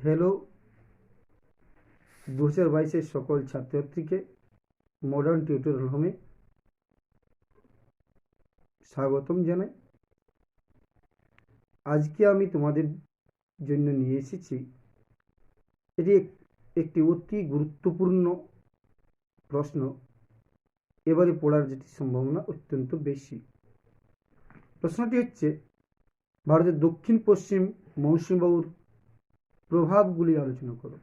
Hello 2022-এর সকল ছাত্রছাত্রীকে modern tutorial হোমে স্বাগতম জানাই। আজকে আমি তোমাদের জন্য নিয়ে এসেছি এটি একটি অতি গুরুত্বপূর্ণ প্রশ্ন। এবারে পড়ার যেটি সম্ভাবনা অত্যন্ত বেশি। প্রশ্নটি হচ্ছে, ভারতের দক্ষিণ পশ্চিম মৌসুমী বায়ুর প্রভাবগুলি আলোচনা করো।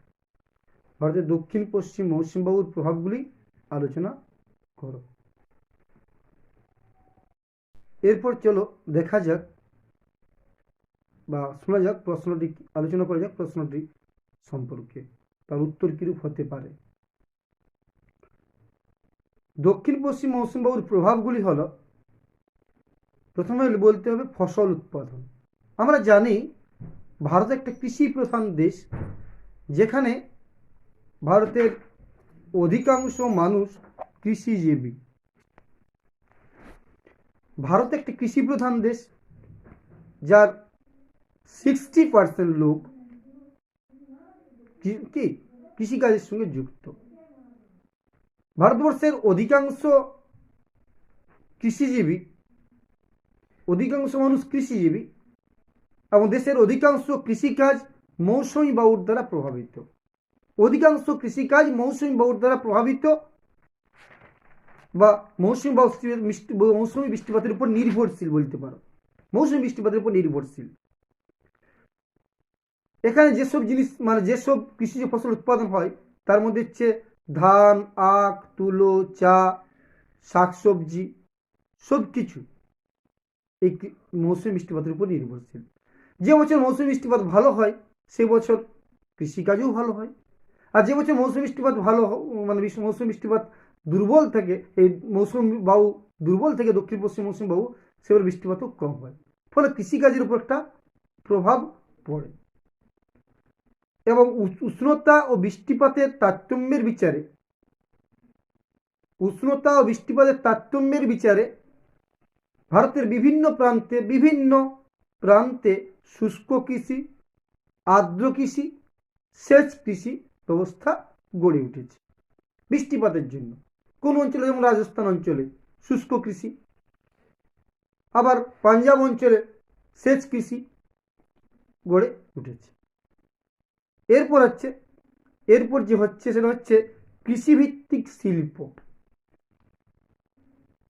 ভারতের দক্ষিণ পশ্চিম মৌসুমী বায়ুর প্রভাবগুলি আলোচনা করো। এরপর চলো দেখা যাক বা শোনা যাক প্রশ্নটি, আলোচনা করা যাক প্রশ্নটি সম্পর্কে, তার উত্তর কিরূপ হতে পারে। দক্ষিণ পশ্চিম মৌসুমী বায়ুর প্রভাবগুলি হলো, প্রথমে বলতে হবে ফসল উৎপাদন। আমরা জানি ভারত একটা কৃষি প্রধান দেশ, যেখানে ভারতের অধিকাংশ মানুষ কৃষিজীবী। ভারত একটি কৃষি প্রধান দেশ, যার 60% লোক কি কৃষিকাজের সঙ্গে যুক্ত। ভারতবর্ষের অধিকাংশ কৃষিজীবী, অধিকাংশ মানুষ কৃষিজীবী, এবং দেশের অধিকাংশ কৃষিকাজ মৌসুমী বায়ুর দ্বারা প্রভাবিত। অধিকাংশ কৃষিকাজ মৌসুমী বায়ুর দ্বারা প্রভাবিত বা মৌসুমী বৃষ্টিপাতের উপর নির্ভরশীল বলতে পারো। মৌসুমী বৃষ্টিপাতের উপর নির্ভরশীল। এখানে যেসব জিনিস যেসব কৃষিজ ফসল উৎপাদন হয় তার মধ্যে হচ্ছে ধান, আখ, তুলো, চা, শাকসবজি, সব কিছু এই মৌসুমী বৃষ্টিপাতের উপর নির্ভরশীল। যে বছর মৌসুমী বৃষ্টিপাত ভালো হয় সে বছর কৃষিকাজও ভালো হয়, আর যে বছর মৌসুমী বৃষ্টিপাত মৌসুমী বৃষ্টিপাত দুর্বল থাকে, এই মৌসুমী বায়ু দুর্বল থেকে দক্ষিণ পশ্চিম মৌসুমী বায়ু, সেবার বৃষ্টিপাতও কম হয়। ফলে কৃষিকাজের উপর একটা প্রভাব পড়ে। এবং উষ্ণতা ও বৃষ্টিপাতের তারতম্যের বিচারে ভারতের বিভিন্ন প্রান্তে শুষ্ক কৃষি, আর্দ্র কৃষি, সেচ কৃষি ব্যবস্থা গড়ে উঠেছে বৃষ্টিপাতের জন্য। কোন অঞ্চলে, যেমন রাজস্থান অঞ্চলে শুষ্ক কৃষি, আবার পাঞ্জাব অঞ্চলে সেচ কৃষি গড়ে উঠেছে। এরপর যে হচ্ছে সেটা হচ্ছে কৃষিভিত্তিক শিল্প।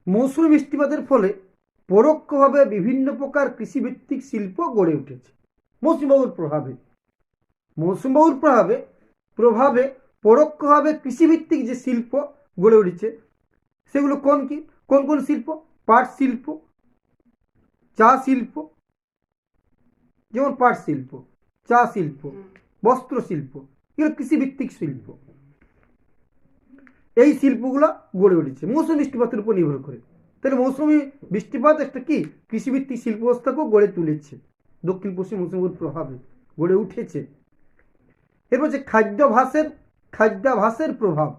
মৌসুমী বৃষ্টিপাতের ফলে পরোক্ষভাবে বিভিন্ন প্রকার কৃষিভিত্তিক শিল্প গড়ে উঠেছে মৌসুমী বায়ুর প্রভাবে। মৌসুমী বায়ুর প্রভাবে পরোক্ষভাবে কৃষিভিত্তিক যে শিল্প গড়ে উঠেছে সেগুলো কোন কোন শিল্প? পাট শিল্প, চা শিল্প, যেমন পাট শিল্প, চা শিল্প, বস্ত্র শিল্প, এগুলো কৃষিভিত্তিক শিল্প। এই শিল্পগুলো গড়ে উঠেছে মৌসুমী বৃষ্টিপাতের উপর নির্ভর করে। তাহলে মৌসুমী বৃষ্টিপাত একটা কি কৃষিভিত্তিক শিল্প ব্যবস্থাকেও গড়ে তুলেছে, দক্ষিণ পশ্চিম মৌসুমীর প্রভাবে গড়ে উঠেছে। এরপর হচ্ছে খাদ্যাভাসের প্রভাব।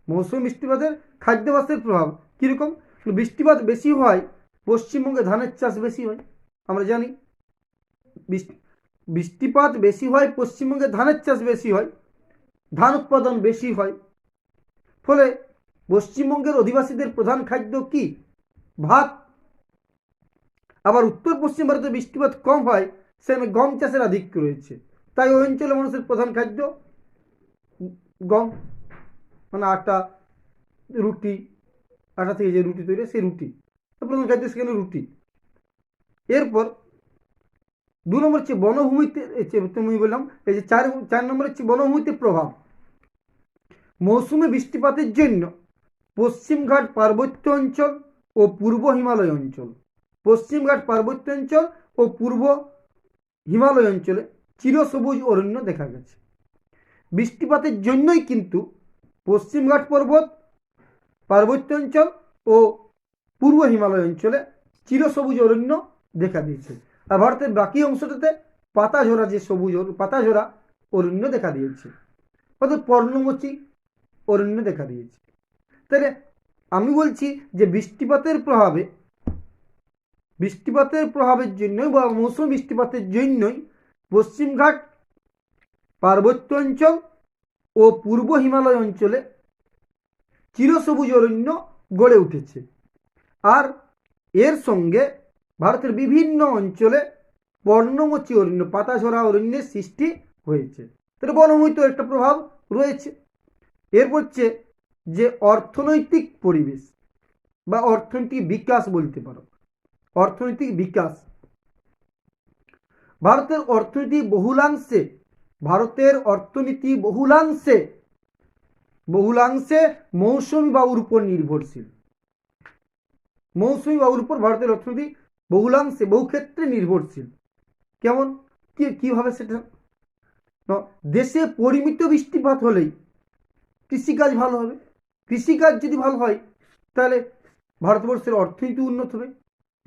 মৌসুমী বৃষ্টিপাতের খাদ্যাভাসের প্রভাব কিরকম? বৃষ্টিপাত বেশি হয় পশ্চিমবঙ্গে ধানের চাষ বেশি হয়। আমরা জানি বৃষ্টিপাত বেশি হয় পশ্চিমবঙ্গে ধানের চাষ বেশি হয়, ধান উৎপাদন বেশি হয়। ফলে পশ্চিমবঙ্গের অধিবাসীদের প্রধান খাদ্য কি? ভাত। আবার উত্তর পশ্চিম ভারতে বৃষ্টিপাত কম হয়, সেখানে গম চাষের আধিক্য রয়েছে, তাই ওই অঞ্চলের মানুষের প্রধান খাদ্য গম, আটা, রুটি, আটা থেকে যে রুটি তৈরি সেই রুটি প্রধান খাদ্য, সেখানে রুটি। এরপর 2 নম্বর হচ্ছে বনভূমিতে, তুমি বললাম এই যে 4 নম্বর হচ্ছে বনভূমিতে প্রভাব। মৌসুমী বৃষ্টিপাতের জন্য পশ্চিমঘাট পার্বত্য অঞ্চল ও পূর্ব হিমালয় অঞ্চল, পশ্চিমঘাট পার্বত্য অঞ্চল ও পূর্ব হিমালয় অঞ্চলে চিরসবুজ অরণ্য দেখা গেছে। বৃষ্টিপাতের জন্যই কিন্তু পশ্চিমঘাট পার্বত্য অঞ্চল ও পূর্ব হিমালয় অঞ্চলে চিরসবুজ অরণ্য দেখা দিয়েছে। আর ভারতের বাকি অংশটাতে পাতাঝরা অরণ্য দেখা দিয়েছে, অর্থাৎ পর্ণমোচী অরণ্য দেখা দিয়েছে। তাহলে আমি বলছি যে বৃষ্টিপাতের প্রভাবের জন্যই বা মৌসুমী বৃষ্টিপাতের জন্যই পশ্চিমঘাট পার্বত্য অঞ্চল ও পূর্ব হিমালয় অঞ্চলে চিরসবুজ অরণ্য গড়ে উঠেছে। আর এর সঙ্গে ভারতের বিভিন্ন অঞ্চলে পর্ণমোচী অরণ্য, পাতাঝরা অরণ্যের সৃষ্টি হয়েছে। তাহলে বনভূমিত একটা প্রভাব রয়েছে। এরপর হচ্ছে যে অর্থনৈতিক পরিবেশ বা অর্থনৈতিক বিকাশ বলতে পারো। অর্থনৈতিক বিকাশ, ভারতের অর্থনীতি বহুলাংশে মৌসুমী বায়ুর উপর নির্ভরশীল। মৌসুমী বায়ুর উপর ভারতের অর্থনীতি বহু ক্ষেত্রে নির্ভরশীল। কেমন, কিভাবে সেটা? দেশে পরিমিত বৃষ্টিপাত হলেই কৃষিকাজ ভালো হবে। কৃষিকাজ যদি ভালো হয় তাহলে ভারতবর্ষের অর্থনীতি উন্নত হবে।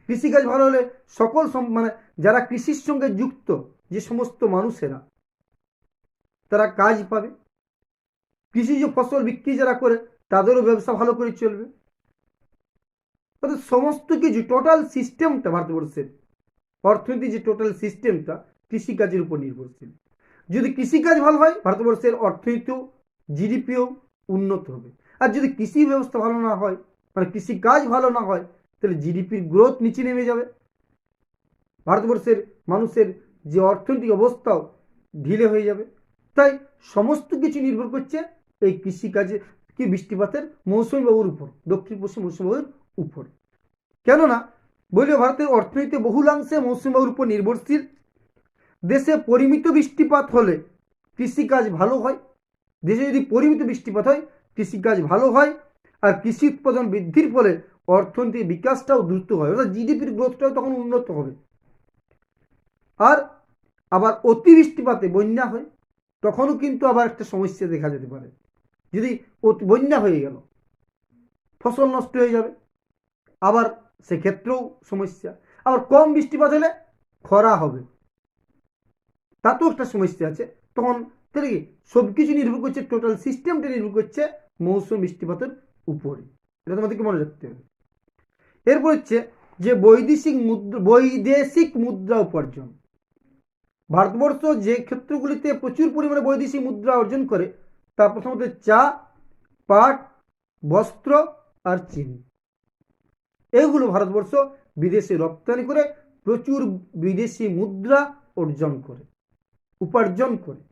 কৃষিকাজ ভালো হলে সকল মানে যারা কৃষির সঙ্গে যুক্ত যে সমস্ত মানুষেরা, তারা কাজ পাবে। কৃষিজ ফসল বিক্রি যারা করে তাদেরও ব্যবসা ভালো করে চলবে। অর্থাৎ সমস্ত কিছু টোটাল সিস্টেমটা, ভারতবর্ষের অর্থনীতি যে টোটাল সিস্টেমটা কৃষিকাজের উপর নির্ভরশীল। যদি কৃষিকাজ ভালো হয় ভারতবর্ষের অর্থনীতিও, জিডিপিও উন্নত হবে। আর যদি কৃষি ব্যবস্থা ভালো না হয়, মানে কৃষিকাজ ভালো না হয়, তাহলে জিডিপির গ্রোথ নিচে নেমে যাবে। ভারতবর্ষের মানুষের যে অর্থনৈতিক অবস্থাও ঢিলে হয়ে যাবে। তাই সমস্ত কিছু নির্ভর করছে এই কৃষিকাজে কি বৃষ্টিপাতের মৌসুমী বায়ুর উপর, দক্ষিণ পশ্চিম মৌসুমী বায়ুর উপর। কেননা বললে ভারতের অর্থনীতি বহুলাংশে মৌসুমী বায়ুর উপর নির্ভরশীল। দেশে পরিমিত বৃষ্টিপাত হলে কৃষিকাজ ভালো হয়। দেশে যদি পরিমিত বৃষ্টিপাত হয় কৃষিকাজ ভালো হয়। আর কৃষি উৎপাদন বৃদ্ধির ফলে অর্থনৈতিক বিকাশটাও দ্রুত হয়, অর্থাৎ জিডিপির গ্রোথটাও তখন উন্নত হবে। আর আবার অতি বৃষ্টিপাতে বন্যা হয়, তখনও কিন্তু আবার একটা সমস্যা দেখা যেতে পারে। যদি বন্যা হয়ে গেল, ফসল নষ্ট হয়ে যাবে, আবার সেক্ষেত্রেও সমস্যা। আবার কম বৃষ্টিপাত হলে খরা হবে, তাতেও একটা সমস্যা আছে। তখন তাহলে কি সবকিছু নির্ভর করছে, টোটাল সিস্টেমটা নির্ভর করছে মৌসুম বৃষ্টিপাতের উপরে। এটা তোমাদেরকে মনে রাখতে হবে। এরপর হচ্ছে যে বৈদেশিক মুদ্রা উপার্জন। ভারতবর্ষ যে ক্ষেত্রগুলিতে প্রচুর পরিমাণে বৈদেশিক মুদ্রা অর্জন করে, তা প্রথমত চা, পাট, বস্ত্র আর চিনি। এগুলো ভারতবর্ষ বিদেশে রপ্তানি করে প্রচুর বিদেশি মুদ্রা উপার্জন করে।